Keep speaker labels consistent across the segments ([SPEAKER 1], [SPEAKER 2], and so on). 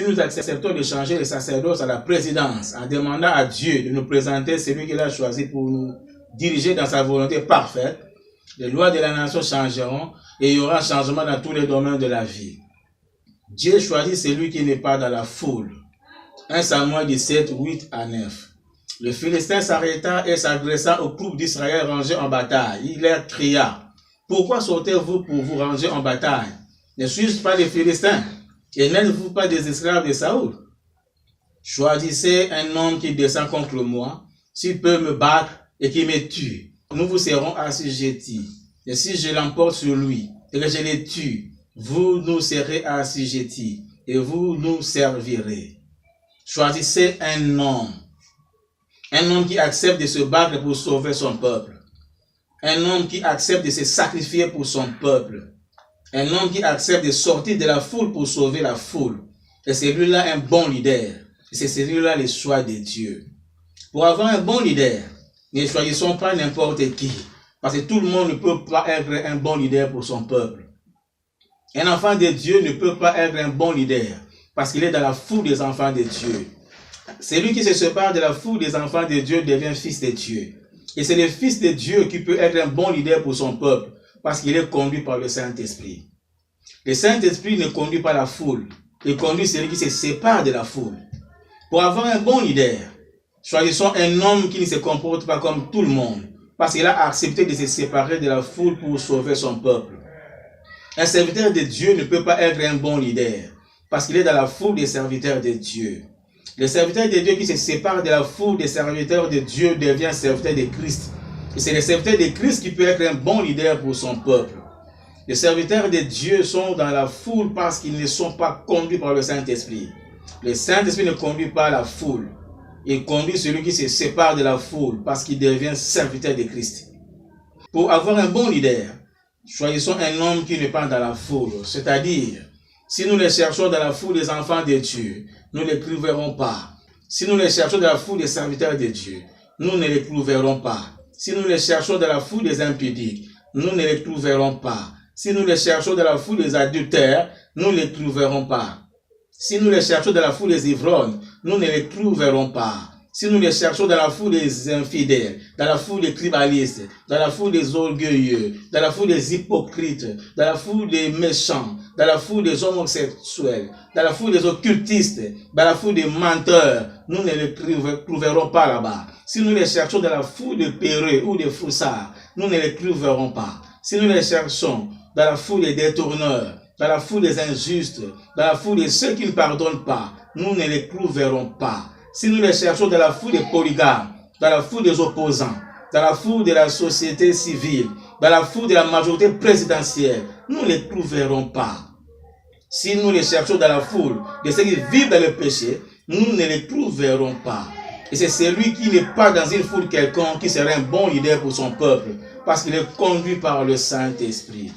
[SPEAKER 1] nous acceptons de changer le sacerdoce à la présidence en demandant à Dieu de nous présenter celui qu'il a choisi pour nous diriger dans sa volonté parfaite, les lois de la nation changeront et il y aura un changement dans tous les domaines de la vie. Dieu choisit celui qui n'est pas dans la foule. 1 Samuel 17, 8 à 9. Le Philistin s'arrêta et s'adressa au groupe d'Israël rangé en bataille. Il leur cria: pourquoi sortez-vous pour vous ranger en bataille? Ne suis-je pas les Philistins? Et n'êtes-vous pas des esclaves de Saoul? Choisissez un homme qui descend contre moi, s'il peut me battre et qui me tue. Nous vous serons assujettis. Et si je l'emporte sur lui et que je le tue, vous nous serez assujettis et vous nous servirez. Choisissez un homme qui accepte de se battre pour sauver son peuple. Un homme qui accepte de se sacrifier pour son peuple. Un homme qui accepte de sortir de la foule pour sauver la foule. Et c'est lui-là un bon leader. Et c'est celui-là le choix de Dieu. Pour avoir un bon leader, ne choisissons pas n'importe qui. Parce que tout le monde ne peut pas être un bon leader pour son peuple. Un enfant de Dieu ne peut pas être un bon leader parce qu'il est dans la foule des enfants de Dieu. Celui qui se sépare de la foule des enfants de Dieu devient fils de Dieu. Et c'est le fils de Dieu qui peut être un bon leader pour son peuple parce qu'il est conduit par le Saint-Esprit. Le Saint-Esprit ne conduit pas la foule. Il conduit celui qui se sépare de la foule. Pour avoir un bon leader, choisissons un homme qui ne se comporte pas comme tout le monde parce qu'il a accepté de se séparer de la foule pour sauver son peuple. Un serviteur de Dieu ne peut pas être un bon leader parce qu'il est dans la foule des serviteurs de Dieu. Le serviteur de Dieu qui se sépare de la foule des serviteurs de Dieu devient serviteur de Christ. Et c'est le serviteur de Christ qui peut être un bon leader pour son peuple. Les serviteurs de Dieu sont dans la foule parce qu'ils ne sont pas conduits par le Saint-Esprit. Le Saint-Esprit ne conduit pas la foule. Il conduit celui qui se sépare de la foule parce qu'il devient serviteur de Christ. Pour avoir un bon leader, choisissons un homme qui n'est pas dans la foule. C'est-à-dire, si nous les cherchons dans la foule des enfants de Dieu, nous ne les trouverons pas. Si nous les cherchons dans la foule des serviteurs de Dieu, nous ne les trouverons pas. Si nous les cherchons dans la foule des impudiques, nous ne les trouverons pas. Si nous les cherchons dans la foule des adultères, nous ne les trouverons pas. Si nous les cherchons dans la foule des ivrognes, nous ne les trouverons pas. Si nous les cherchons dans la foule des infidèles, dans la foule des tribalistes, dans la foule des orgueilleux, dans la foule des hypocrites, dans la foule des méchants, dans la foule des homosexuels, dans la foule des occultistes, dans la foule des menteurs, nous ne les trouverons pas là-bas. Si nous les cherchons dans la foule des péreux ou des foussards, nous ne les trouverons pas. Si nous les cherchons dans la foule des détourneurs, dans la foule des injustes, dans la foule de ceux qui ne pardonnent pas, nous ne les trouverons pas. Si nous les cherchons dans la foule des polygames, dans la foule des opposants, dans la foule de la société civile, dans la foule de la majorité présidentielle, nous ne les trouverons pas. Si nous les cherchons dans la foule de ceux qui vivent dans le péché, nous ne les trouverons pas. Et c'est celui qui n'est pas dans une foule quelconque qui serait un bon leader pour son peuple, parce qu'il est conduit par le Saint-Esprit.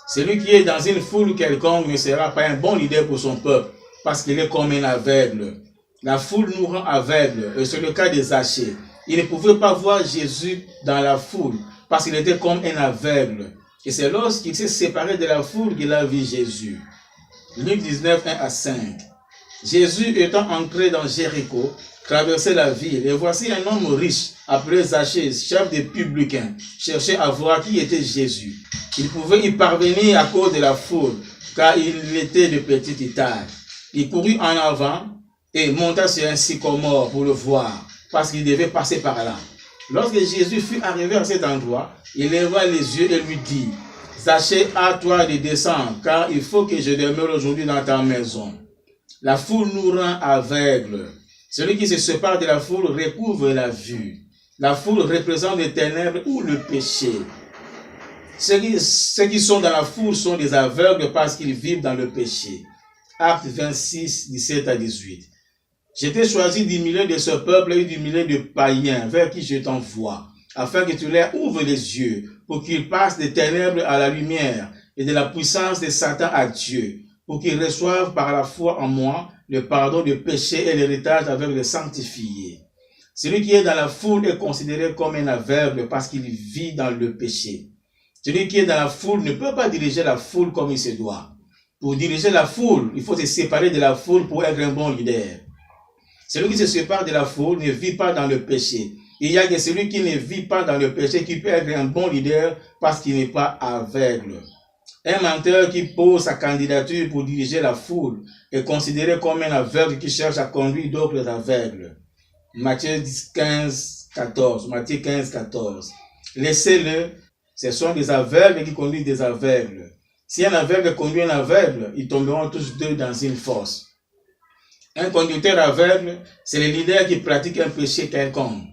[SPEAKER 1] Celui qui est dans une foule quelconque ne sera pas un bon leader pour son peuple, parce qu'il est comme un aveugle. La foule nous rend aveugles, et c'est le cas de Zachée. Il ne pouvait pas voir Jésus dans la foule, parce qu'il était comme un aveugle. Et c'est lorsqu'il s'est séparé de la foule qu'il a vu Jésus. Luc 19, 1 à 5. Jésus étant entré dans Jéricho, traversait la ville, et voici un homme riche, appelé Zachée, chef des publicains, cherchait à voir qui était Jésus. Il pouvait y parvenir à cause de la foule, car il était de petite taille. Il courut en avant et monta sur un sycomore pour le voir, parce qu'il devait passer par là. Lorsque Jésus fut arrivé à cet endroit, il leva les yeux et lui dit: Zachée, à toi de descendre, car il faut que je demeure aujourd'hui dans ta maison. La foule nous rend aveugles. Celui qui se sépare de la foule recouvre la vue. La foule représente les ténèbres ou le péché. Ceux qui sont dans la foule sont des aveugles parce qu'ils vivent dans le péché. Actes 26, 17 à 18. Je t'ai choisi du milieu de ce peuple et du milieu de païens vers qui je t'envoie, afin que tu leur ouvres les yeux, pour qu'ils passent des ténèbres à la lumière et de la puissance de Satan à Dieu, pour qu'ils reçoivent par la foi en moi le pardon du péché et l'héritage avec les sanctifiés. Celui qui est dans la foule est considéré comme un aveugle parce qu'il vit dans le péché. Celui qui est dans la foule ne peut pas diriger la foule comme il se doit. Pour diriger la foule, il faut se séparer de la foule pour être un bon leader. Celui qui se sépare de la foule ne vit pas dans le péché. Il y a que celui qui ne vit pas dans le péché qui peut être un bon leader parce qu'il n'est pas aveugle. Un menteur qui pose sa candidature pour diriger la foule est considéré comme un aveugle qui cherche à conduire d'autres aveugles. Matthieu 15, 14. Matthieu 15, 14. Laissez-le, ce sont des aveugles qui conduisent des aveugles. Si un aveugle conduit un aveugle, ils tomberont tous deux dans une fosse. Un conducteur aveugle, c'est le leader qui pratique un péché quelconque.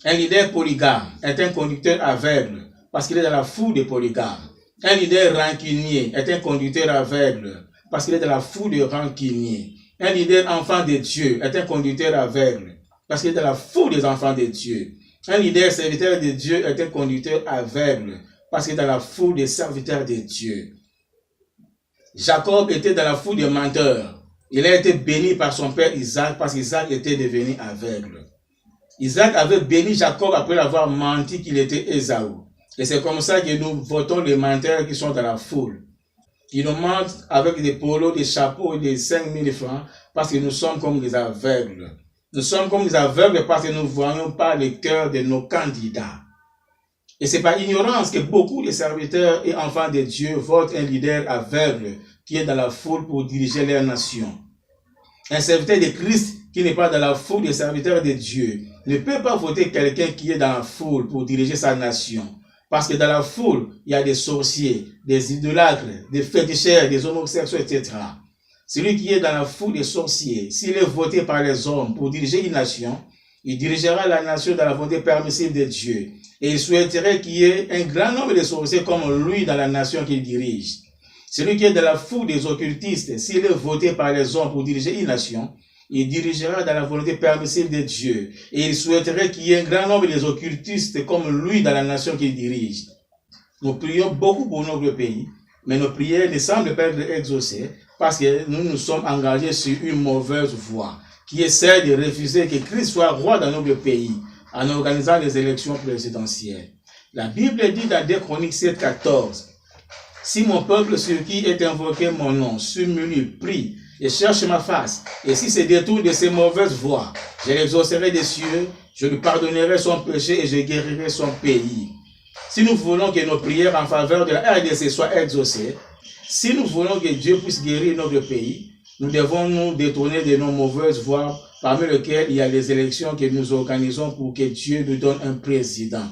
[SPEAKER 1] Un leader polygame est un conducteur aveugle parce qu'il est dans la foule des polygames. Un leader rancunier est un conducteur aveugle parce qu'il est dans la foule des rancuniers. Un leader enfant de Dieu est un conducteur aveugle parce qu'il est dans la foule des enfants de Dieu. Un leader serviteur de Dieu est un conducteur aveugle parce qu'il est dans la foule des serviteurs de Dieu. Jacob était dans la foule des menteurs. Il a été béni par son père Isaac parce qu'Isaac était devenu aveugle. Isaac avait béni Jacob après avoir menti qu'il était Ésaü. Et c'est comme ça que nous votons les menteurs qui sont dans la foule. Ils nous mentent avec des polos, des chapeaux et des 5000 francs parce que nous sommes comme des aveugles. Nous sommes comme des aveugles parce que nous ne voyons pas le cœur de nos candidats. Et c'est par ignorance que beaucoup de serviteurs et enfants de Dieu votent un leader aveugle qui est dans la foule pour diriger leur nation. Un serviteur de Christ qui n'est pas dans la foule des serviteurs de Dieu ne peut pas voter quelqu'un qui est dans la foule pour diriger sa nation. Parce que dans la foule, il y a des sorciers, des idolâtres, des féticheurs, des homosexuels, etc. Celui qui est dans la foule des sorciers, s'il est voté par les hommes pour diriger une nation, il dirigera la nation dans la volonté permissive de Dieu. Et il souhaiterait qu'il y ait un grand nombre de sorciers comme lui dans la nation qu'il dirige. Celui qui est dans la foule des occultistes, s'il est voté par les hommes pour diriger une nation, il dirigera dans la volonté permissive de Dieu. Et il souhaiterait qu'il y ait un grand nombre des occultistes comme lui dans la nation qu'il dirige. Nous prions beaucoup pour notre pays, mais nos prières ne semblent pas être exaucées parce que nous nous sommes engagés sur une mauvaise voie qui est celle de refuser que Christ soit roi dans notre pays en organisant les élections présidentielles. La Bible dit dans 2 Chroniques 7, 14, « Si mon peuple sur qui est invoqué mon nom s'humilie, prie et cherche ma face, et si se détourne de ses mauvaises voies, je l'exaucerai des cieux, je lui pardonnerai son péché et je guérirai son pays. » Si nous voulons que nos prières en faveur de la RDC soient exaucées, si nous voulons que Dieu puisse guérir notre pays, nous devons nous détourner de nos mauvaises voies, parmi lesquelles il y a les élections que nous organisons pour que Dieu nous donne un président.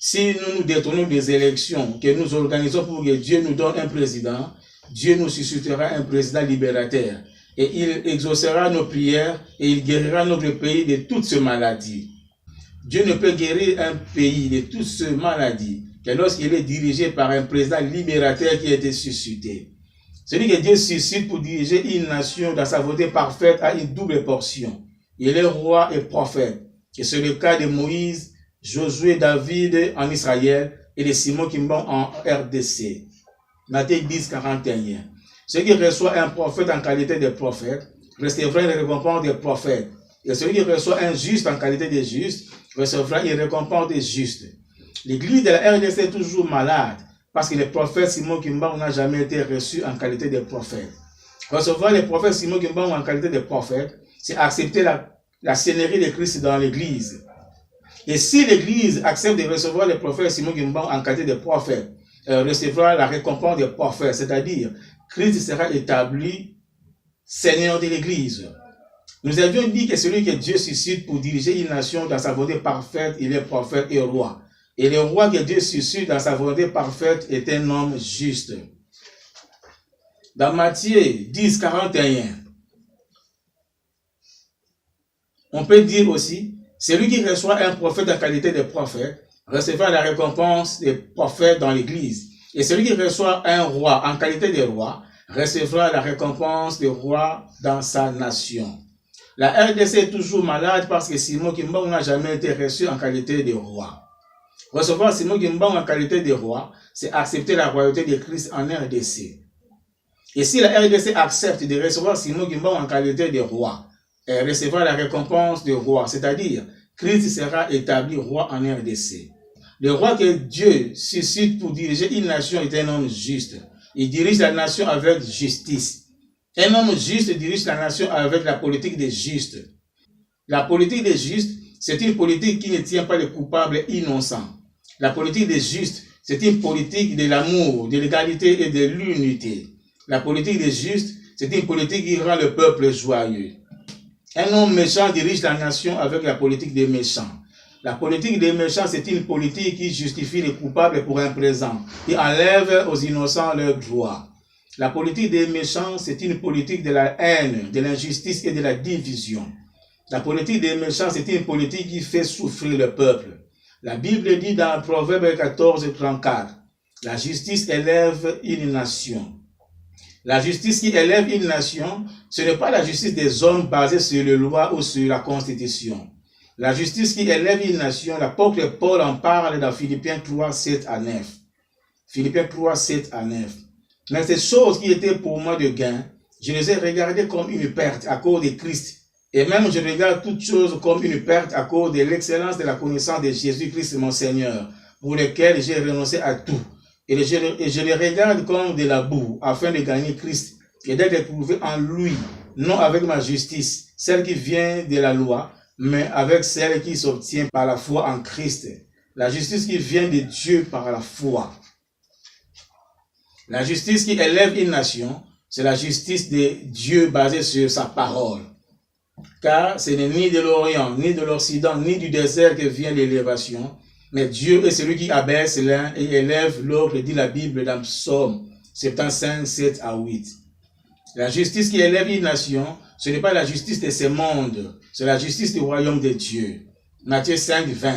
[SPEAKER 1] Si nous nous détournons des élections que nous organisons pour que Dieu nous donne un président, Dieu nous suscitera un président libérateur et il exaucera nos prières et il guérira notre pays de toutes ces maladies. Dieu ne peut guérir un pays de toutes ces maladies que lorsqu'il est dirigé par un président libérateur qui a été suscité. Celui que Dieu suscite pour diriger une nation dans sa volonté parfaite a une double portion. Il est roi et prophète. Et c'est le cas de Moïse, Josué, David en Israël et de Simon Kimban en RDC. Matthieu 10, 41. Celui qui reçoit un prophète en qualité de prophète recevra une récompense de prophète. Et celui qui reçoit un juste en qualité de juste recevra une récompense de juste. L'église de la RDC est toujours malade parce que le prophète Simon Kimban n'a jamais été reçu en qualité de prophète. Recevoir le prophète Simon Kimban en qualité de prophète, c'est accepter la seigneurie de Christ dans l'église. Et si l'église accepte de recevoir le prophète Simon Kimban en qualité de prophète, elle recevra la récompense des prophètes, c'est-à-dire Christ sera établi Seigneur de l'église. Nous avions dit que celui que Dieu suscite pour diriger une nation dans sa volonté parfaite, il est prophète et roi. Et le roi que Dieu suscite dans sa volonté parfaite est un homme juste. Dans Matthieu 10, 41, on peut dire aussi, celui qui reçoit un prophète en qualité de prophète recevra la récompense des prophètes dans l'église. Et celui qui reçoit un roi en qualité de roi recevra la récompense des rois dans sa nation. La RDC est toujours malade parce que Simon Kimban n'a jamais été reçu en qualité de roi. Recevoir Simon Kimban en qualité de roi, c'est accepter la royauté de Christ en RDC. Et si la RDC accepte de recevoir Simon Kimban en qualité de roi, elle recevra la récompense de roi, c'est-à-dire Christ sera établi roi en RDC. Le roi que Dieu suscite pour diriger une nation est un homme juste. Il dirige la nation avec justice. Un homme juste dirige la nation avec la politique des justes. La politique des justes, c'est une politique qui ne tient pas les coupables innocents. La politique des justes, c'est une politique de l'amour, de l'égalité et de l'unité. La politique des justes, c'est une politique qui rend le peuple joyeux. Un homme méchant dirige la nation avec la politique des méchants. La politique des méchants, c'est une politique qui justifie les coupables pour un présent, qui enlève aux innocents leurs droits. La politique des méchants, c'est une politique de la haine, de l'injustice et de la division. La politique des méchants, c'est une politique qui fait souffrir le peuple. La Bible dit dans Proverbe 14, 34, la justice élève une nation. La justice qui élève une nation, ce n'est pas la justice des hommes basée sur les lois ou sur la constitution. La justice qui élève une nation, l'apôtre Paul en parle dans Philippiens 3, 7 à 9. Philippiens 3, 7 à 9. Mais ces choses qui étaient pour moi de gain, je les ai regardées comme une perte à cause de Christ. Et même je regarde toutes choses comme une perte à cause de l'excellence de la connaissance de Jésus-Christ mon Seigneur, pour lequel j'ai renoncé à tout. Et je les regarde comme de la boue, afin de gagner Christ et d'être éprouvé en lui, non avec ma justice, celle qui vient de la loi, mais avec celle qui s'obtient par la foi en Christ. La justice qui vient de Dieu par la foi. La justice qui élève une nation, c'est la justice de Dieu basée sur sa parole. Car ce n'est ni de l'Orient, ni de l'Occident, ni du désert que vient l'élévation, mais Dieu est celui qui abaisse l'un et élève l'autre, dit la Bible dans Psaume 75, 7 à 8. La justice qui élève une nation, ce n'est pas la justice de ce monde, c'est la justice du royaume de Dieu. Matthieu 5, 20.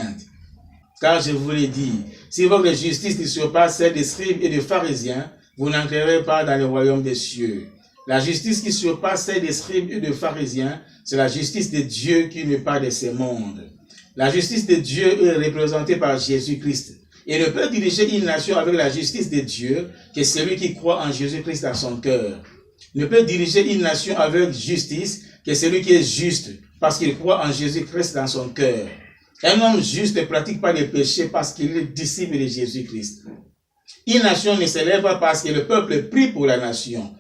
[SPEAKER 1] Car je vous l'ai dit, si votre justice ne surpasse celle des scribes et des pharisiens, vous n'entrerez pas dans le royaume des cieux. La justice qui surpasse celle des scribes et des pharisiens, c'est la justice de Dieu qui n'est pas de ce monde. La justice de Dieu est représentée par Jésus-Christ. Et ne peut diriger une nation avec la justice de Dieu que celui qui croit en Jésus-Christ dans son cœur. Ne peut diriger une nation avec justice que celui qui est juste parce qu'il croit en Jésus-Christ dans son cœur. Un homme juste ne pratique pas les péchés parce qu'il est disciple de Jésus-Christ. Une nation ne s'élève pas parce que le peuple prie pour la nation,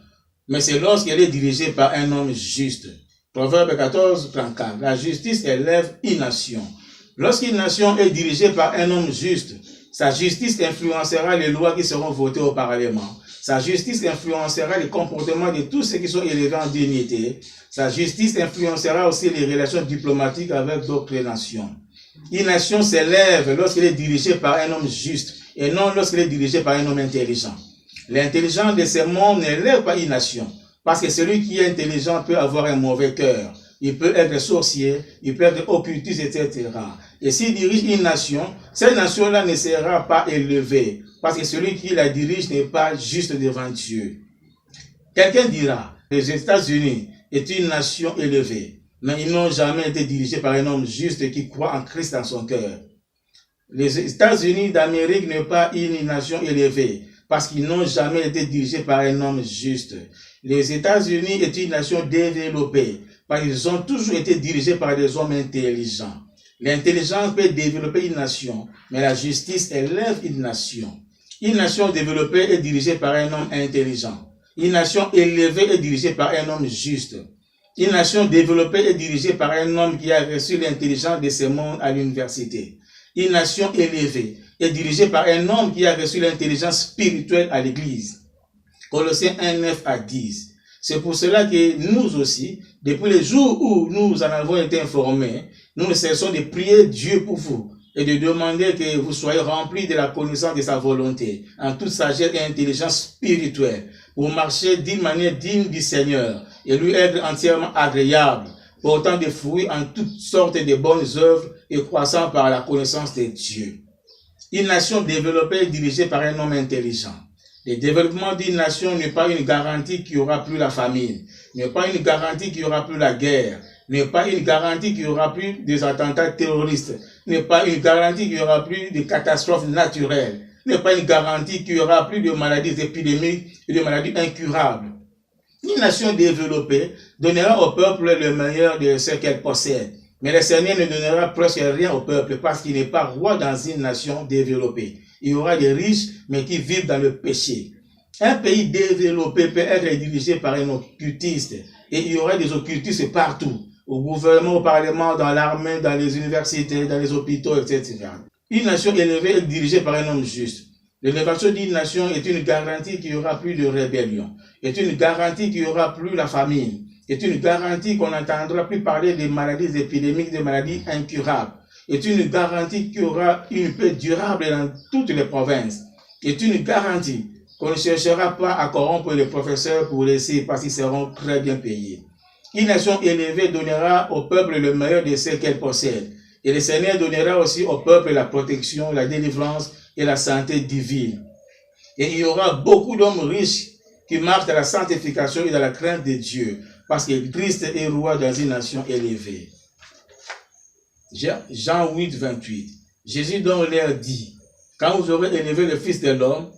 [SPEAKER 1] mais c'est lorsqu'elle est dirigée par un homme juste. Proverbe 14, 34. La justice élève une nation. Lorsqu'une nation est dirigée par un homme juste, sa justice influencera les lois qui seront votées au Parlement. Sa justice influencera les comportements de tous ceux qui sont élevés en dignité. Sa justice influencera aussi les relations diplomatiques avec d'autres nations. Une nation s'élève lorsqu'elle est dirigée par un homme juste et non lorsqu'elle est dirigée par un homme intelligent. L'intelligence de ce monde n'élève pas une nation, parce que celui qui est intelligent peut avoir un mauvais cœur. Il peut être sorcier, il peut être occultiste, etc. Et s'il dirige une nation, cette nation-là ne sera pas élevée, parce que celui qui la dirige n'est pas juste devant Dieu. Quelqu'un dira, les États-Unis est une nation élevée, mais ils n'ont jamais été dirigés par un homme juste qui croit en Christ dans son cœur. Les États-Unis d'Amérique n'est pas une nation élevée, parce qu'ils n'ont jamais été dirigés par un homme juste. Les États-Unis est une nation développée, parce qu'ils ont toujours été dirigés par des hommes intelligents. L'intelligence peut développer une nation, mais la justice élève une nation. Une nation développée est dirigée par un homme intelligent. Une nation élevée est dirigée par un homme juste. Une nation développée est dirigée par un homme qui a reçu l'intelligence de ce monde à l'université. Une nation élevée est dirigée par un homme qui a reçu l'intelligence spirituelle à l'église. Colossiens 1, 9 à 10. C'est pour cela que nous aussi, depuis le jour où nous en avons été informés, nous ne cessons de prier Dieu pour vous et de demander que vous soyez remplis de la connaissance de sa volonté, en toute sagesse et intelligence spirituelle, pour marcher d'une manière digne du Seigneur et lui être entièrement agréable, portant des fruits en toutes sortes de bonnes œuvres et croissant par la connaissance de Dieu. Une nation développée est dirigée par un homme intelligent. Le développement d'une nation n'est pas une garantie qu'il n'y aura plus la famine, n'est pas une garantie qu'il n'y aura plus la guerre, n'est pas une garantie qu'il n'y aura plus des attentats terroristes, n'est pas une garantie qu'il n'y aura plus de catastrophes naturelles, n'est pas une garantie qu'il n'y aura plus de maladies épidémiques et de maladies incurables. Une nation développée donnera au peuple le meilleur de ce qu'elle possède. Mais le Seigneur ne donnera presque rien au peuple parce qu'il n'est pas roi dans une nation développée. Il y aura des riches, mais qui vivent dans le péché. Un pays développé peut être dirigé par un occultiste. Et il y aura des occultistes partout. Au gouvernement, au parlement, dans l'armée, dans les universités, dans les hôpitaux, etc. Une nation élevée est dirigée par un homme juste. L'élévation d'une nation est une garantie qu'il n'y aura plus de rébellion. Est une garantie qu'il n'y aura plus la famine. Est une garantie qu'on n'entendra plus parler des maladies épidémiques, des maladies incurables. Est une garantie qu'il y aura une paix durable dans toutes les provinces. Est une garantie qu'on ne cherchera pas à corrompre les professeurs pour laisser parce qu'ils seront très bien payés. Une nation élevée donnera au peuple le meilleur de ce qu'elle possède. Et le Seigneur donnera aussi au peuple la protection, la délivrance et la santé divine. Et il y aura beaucoup d'hommes riches qui marchent dans la sanctification et dans la crainte de Dieu, parce que Christ est roi dans une nation élevée. Jean 8, 28. Jésus donc leur dit, quand vous aurez élevé le Fils de l'homme,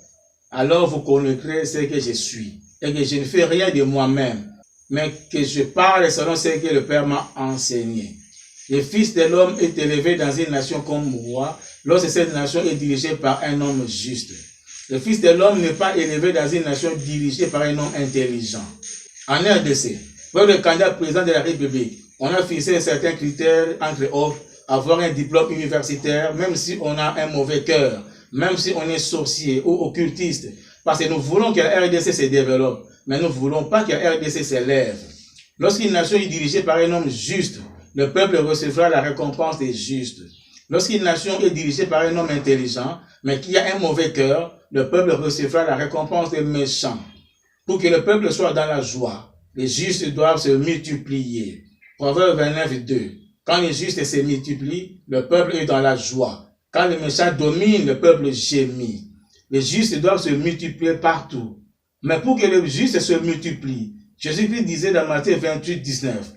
[SPEAKER 1] alors vous connaîtrez ce que je suis, et que je ne fais rien de moi-même, mais que je parle selon ce que le Père m'a enseigné. Le Fils de l'homme est élevé dans une nation comme roi, lorsque cette nation est dirigée par un homme juste. Le Fils de l'homme n'est pas élevé dans une nation dirigée par un homme intelligent. En RDC, pour le candidat président de la République, on a fixé certains critères entre autres, avoir un diplôme universitaire, même si on a un mauvais cœur, même si on est sorcier ou occultiste, parce que nous voulons que la RDC se développe, mais nous ne voulons pas que la RDC s'élève. Lorsqu'une nation est dirigée par un homme juste, le peuple recevra la récompense des justes. Lorsqu'une nation est dirigée par un homme intelligent, mais qui a un mauvais cœur, le peuple recevra la récompense des méchants. Pour que le peuple soit dans la joie, les justes doivent se multiplier. Proverbe 29, 2. Quand les justes se multiplient, le peuple est dans la joie. Quand les méchants dominent, le peuple gémit. Les justes doivent se multiplier partout. Mais pour que les justes se multiplient, Jésus-Christ disait dans Matthieu 28, 19,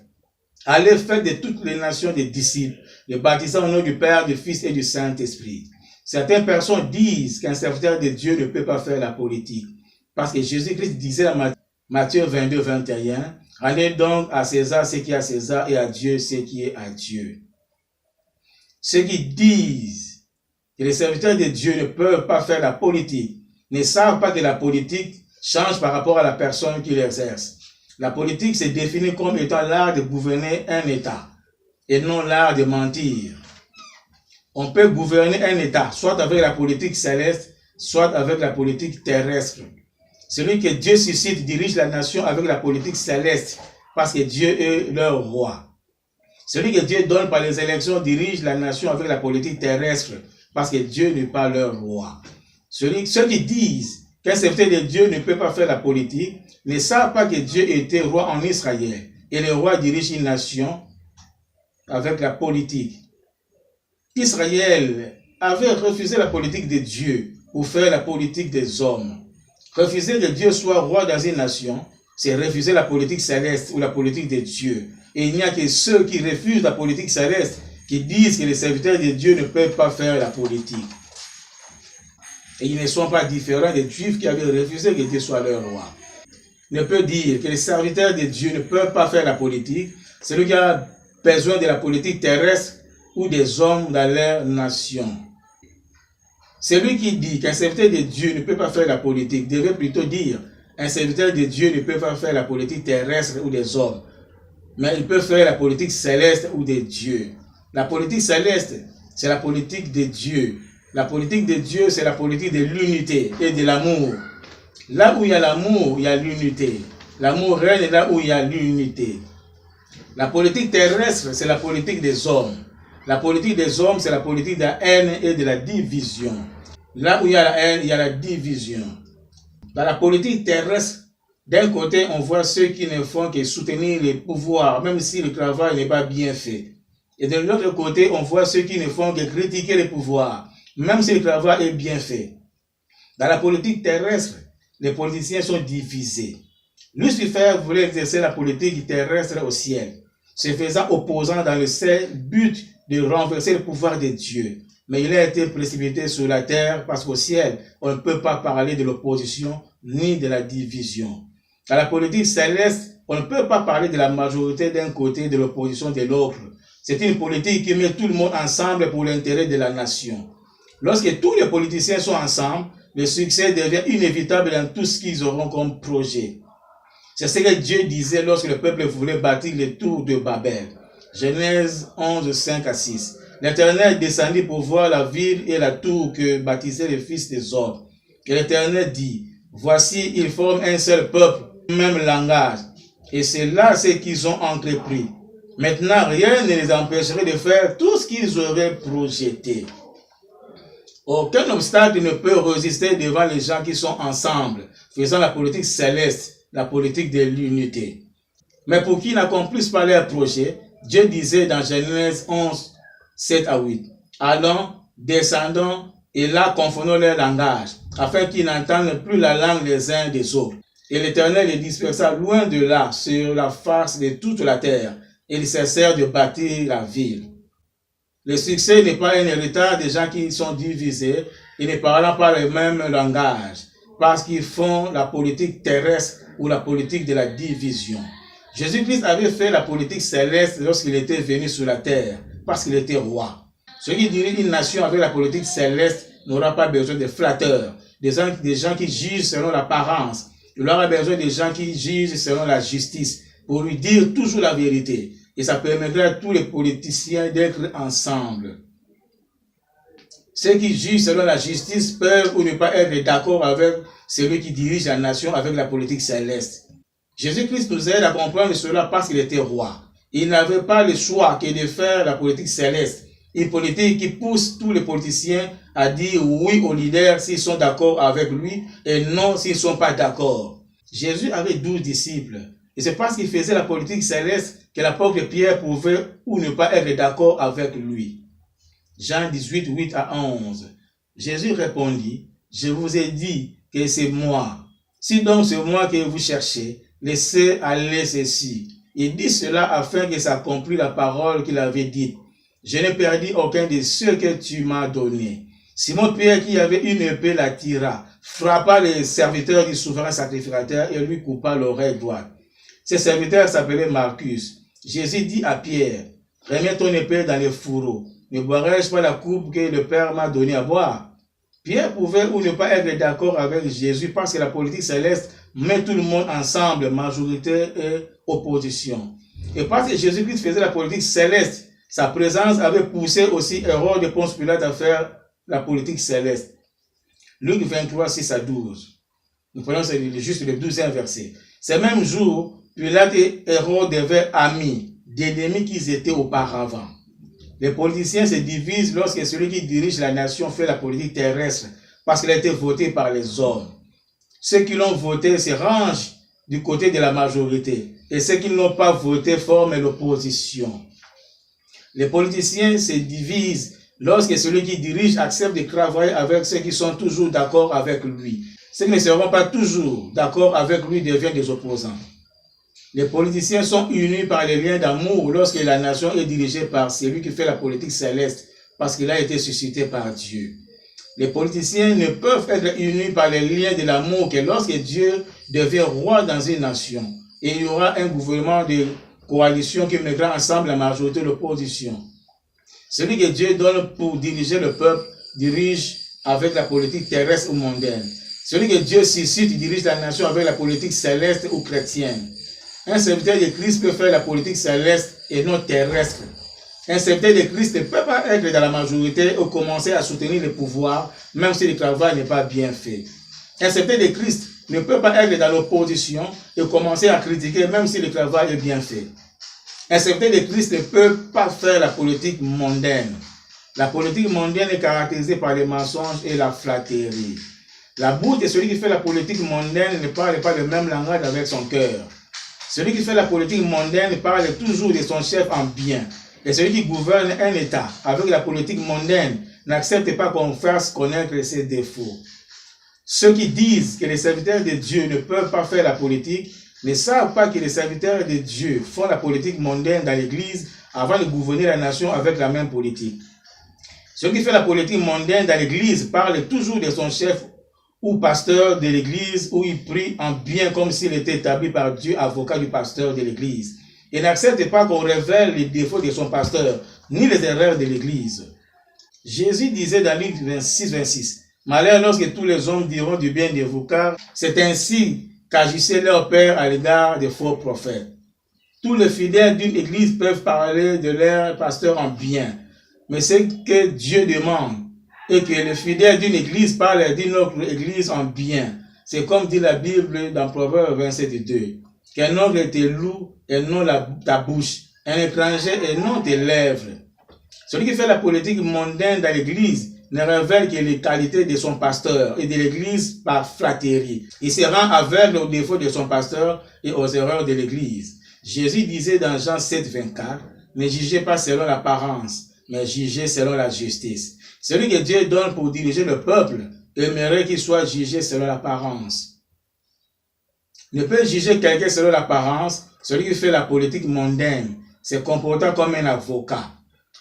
[SPEAKER 1] allez faire de toutes les nations des disciples, les baptisant au nom du Père, du Fils et du Saint-Esprit. Certaines personnes disent qu'un serviteur de Dieu ne peut pas faire la politique. Parce que Jésus-Christ disait dans Matthieu 22, 21, allez donc à César ce qui est à César et à Dieu ce qui est à Dieu. Ceux qui disent que les serviteurs de Dieu ne peuvent pas faire la politique ne savent pas que la politique change par rapport à la personne qui l'exerce. La politique se définit comme étant l'art de gouverner un État et non l'art de mentir. On peut gouverner un État, soit avec la politique céleste, soit avec la politique terrestre. Celui que Dieu suscite dirige la nation avec la politique céleste, parce que Dieu est leur roi. Celui que Dieu donne par les élections dirige la nation avec la politique terrestre, parce que Dieu n'est pas leur roi. Ceux qui disent qu'un serviteur de Dieu ne peut pas faire la politique ne savent pas que Dieu était roi en Israël. Et le roi dirige une nation avec la politique. Israël avait refusé la politique de Dieu pour faire la politique des hommes. Refuser que Dieu soit roi dans une nation, c'est refuser la politique céleste ou la politique de Dieu. Et il n'y a que ceux qui refusent la politique céleste qui disent que les serviteurs de Dieu ne peuvent pas faire la politique. Et ils ne sont pas différents des Juifs qui avaient refusé que Dieu soit leur roi. Ne peut dire que les serviteurs de Dieu ne peuvent pas faire la politique. Celui qui a besoin de la politique terrestre ou des hommes dans leur nation. Celui qui dit qu'un serviteur de Dieu ne peut pas faire la politique devrait plutôt dire un serviteur de Dieu ne peut pas faire la politique terrestre ou des hommes, mais il peut faire la politique céleste ou de Dieu. La politique céleste, c'est la politique de Dieu. La politique de Dieu, c'est la politique de l'unité et de l'amour. Là où il y a l'amour, il y a l'unité. L'amour règne là où il y a l'unité. La politique terrestre, c'est la politique des hommes. La politique des hommes, c'est la politique de la haine et de la division. Là où il y a la haine, il y a la division. Dans la politique terrestre, d'un côté, on voit ceux qui ne font que soutenir les pouvoirs, même si le travail n'est pas bien fait. Et de l'autre côté, on voit ceux qui ne font que critiquer les pouvoirs, même si le travail est bien fait. Dans la politique terrestre, les politiciens sont divisés. Lucifer voulait exercer la politique terrestre au ciel, se faisant opposant dans le seul but de renverser le pouvoir de Dieu. Mais il a été précipité sur la terre parce qu'au ciel, on ne peut pas parler de l'opposition ni de la division. Dans la politique céleste, on ne peut pas parler de la majorité d'un côté et de l'opposition de l'autre. C'est une politique qui met tout le monde ensemble pour l'intérêt de la nation. Lorsque tous les politiciens sont ensemble, le succès devient inévitable dans tout ce qu'ils auront comme projet. C'est ce que Dieu disait lorsque le peuple voulait bâtir les tours de Babel. Genèse 11, 5 à 6. L'Éternel descendit pour voir la ville et la tour que bâtissaient les fils des hommes. Et l'Éternel dit, voici, ils forment un seul peuple, même langage. Et c'est là ce qu'ils ont entrepris. Maintenant, rien ne les empêcherait de faire tout ce qu'ils auraient projeté. Aucun obstacle ne peut résister devant les gens qui sont ensemble, faisant la politique céleste, la politique de l'unité. Mais pour qu'ils n'accomplissent pas leur projet, Dieu disait dans Genèse 11, 7 à 8, allons, descendons, et là confondons leur langage, afin qu'ils n'entendent plus la langue les uns des autres. Et l'Éternel les dispersa loin de là, sur la face de toute la terre, et ils cessèrent de bâtir la ville. Le succès n'est pas un héritage des gens qui sont divisés et ne parlant pas le même langage, parce qu'ils font la politique terrestre ou la politique de la division. Jésus-Christ avait fait la politique céleste lorsqu'il était venu sur la terre, parce qu'il était roi. Ceux qui dirigent une nation avec la politique céleste n'aura pas besoin de flatteurs, des gens qui jugent selon l'apparence. Il aura besoin des gens qui jugent selon la justice, pour lui dire toujours la vérité. Et ça permettra à tous les politiciens d'être ensemble. Ceux qui jugent selon la justice peuvent ou ne pas être d'accord avec celui qui dirige la nation avec la politique céleste. Jésus-Christ nous aide à comprendre cela parce qu'il était roi. Il n'avait pas le choix que de faire la politique céleste. Une politique qui pousse tous les politiciens à dire oui aux leaders s'ils sont d'accord avec lui et non s'ils ne sont pas d'accord. Jésus avait 12 disciples. Et c'est parce qu'il faisait la politique céleste que l'apôtre Pierre pouvait ou ne pas être d'accord avec lui. Jean 18, 8 à 11. Jésus répondit, je vous ai dit que c'est moi. Si donc c'est moi que vous cherchez, laissez aller ceci. Il dit cela afin que s'accomplisse la parole qu'il avait dite. Je n'ai perdu aucun de ceux que tu m'as donnés. Simon Pierre, qui avait une épée, la tira, frappa le serviteur du souverain sacrificateur et lui coupa l'oreille droite. Ce serviteur s'appelait Marcus. Jésus dit à Pierre, remets ton épée dans le fourreau. Ne boirai-je pas la coupe que le Père m'a donnée à boire? Pierre pouvait ou ne pas être d'accord avec Jésus parce que la politique céleste met tout le monde ensemble, majorité et opposition. Et parce que Jésus-Christ faisait la politique céleste, sa présence avait poussé aussi Hérode de Ponce Pilate à faire la politique céleste. Luc 23, 6 à 12. Nous prenons juste le 12e verset. Ces mêmes jours, Pilate et Hérode devaient amis, d'ennemis qu'ils étaient auparavant. Les politiciens se divisent lorsque celui qui dirige la nation fait la politique terrestre, parce qu'il a été voté par les hommes. Ceux qui l'ont voté se rangent du côté de la majorité, et ceux qui ne l'ont pas voté forment l'opposition. Les politiciens se divisent lorsque celui qui dirige accepte de travailler avec ceux qui sont toujours d'accord avec lui. Ceux qui ne seront pas toujours d'accord avec lui deviennent des opposants. Les politiciens sont unis par les liens d'amour lorsque la nation est dirigée par celui qui fait la politique céleste, parce qu'il a été suscité par Dieu. Les politiciens ne peuvent être unis par les liens de l'amour que lorsque Dieu devient roi dans une nation. Et il y aura un gouvernement de coalition qui mettra ensemble la majorité de l'opposition. Celui que Dieu donne pour diriger le peuple dirige avec la politique terrestre ou mondaine. Celui que Dieu suscite dirige la nation avec la politique céleste ou chrétienne. Un serviteur de Christ peut faire la politique céleste et non terrestre. Un serviteur de Christ ne peut pas être dans la majorité ou commencer à soutenir le pouvoir, même si le travail n'est pas bien fait. Un serviteur de Christ ne peut pas être dans l'opposition et commencer à critiquer, même si le travail est bien fait. Un serviteur de Christ ne peut pas faire la politique mondaine. La politique mondaine est caractérisée par les mensonges et la flatterie. La bouche de celui qui fait la politique mondaine ne parle pas le même langage avec son cœur. Celui qui fait la politique mondaine parle toujours de son chef en bien. Et celui qui gouverne un État avec la politique mondaine n'accepte pas qu'on fasse connaître ses défauts. Ceux qui disent que les serviteurs de Dieu ne peuvent pas faire la politique ne savent pas que les serviteurs de Dieu font la politique mondaine dans l'Église avant de gouverner la nation avec la même politique. Celui qui fait la politique mondaine dans l'Église parle toujours de son chef ou pasteur de l'Église, où il prie en bien comme s'il était établi par Dieu, avocat du pasteur de l'Église. Il n'accepte pas qu'on révèle les défauts de son pasteur, ni les erreurs de l'Église. Jésus disait dans Luc 26, 26, Malheur lorsque tous les hommes diront du bien de vous, car c'est ainsi qu'agissait leur père à l'égard des faux prophètes. Tous les fidèles d'une église peuvent parler de leur pasteur en bien, mais ce que Dieu demande est que les fidèles d'une église parlent d'une autre église en bien. C'est comme dit la Bible dans Proverbe 27:2. Qu'un oncle te loue et non ta bouche, un étranger et non tes lèvres. Celui qui fait la politique mondaine dans l'église ne révèle que les qualités de son pasteur et de l'église par flatterie. Il se rend aveugle aux défauts de son pasteur et aux erreurs de l'église. Jésus disait dans Jean 7:24, ne jugez pas selon l'apparence, mais jugez selon la justice. Celui que Dieu donne pour diriger le peuple aimerait qu'il soit jugé selon l'apparence. Ne peut juger quelqu'un selon l'apparence, celui qui fait la politique mondaine, se comportant comme un avocat.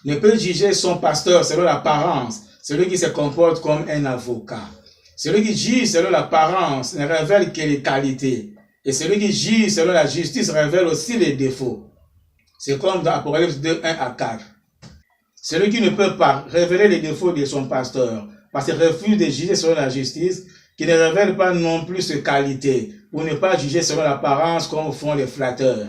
[SPEAKER 1] Ne peut juger son pasteur selon l'apparence, celui qui se comporte comme un avocat. Celui qui juge selon l'apparence ne révèle que les qualités. Et celui qui juge selon la justice révèle aussi les défauts. C'est comme dans Apocalypse 2:1-4. Celui qui ne peut pas révéler les défauts de son pasteur, parce qu'il refuse de juger selon la justice, qui ne révèle pas non plus ses qualités, pour ne pas juger selon l'apparence comme font les flatteurs.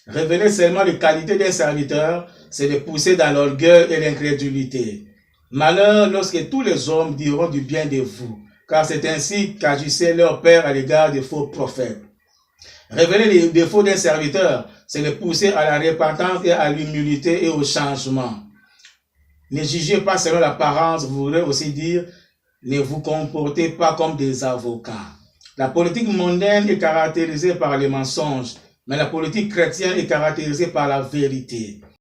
[SPEAKER 1] Révéler seulement les qualités d'un serviteur, c'est de pousser dans l'orgueil et l'incrédulité. Malheur lorsque tous les hommes diront du bien de vous, car c'est ainsi qu'agissait leur père à l'égard des faux prophètes. Révéler les défauts d'un serviteur, c'est de pousser à la repentance et à l'humilité et au changement. Ne jugez pas selon l'apparence, vous voulez aussi dire, ne vous comportez pas comme des avocats. La politique mondaine est caractérisée par les mensonges, mais la politique chrétienne est caractérisée par la vérité.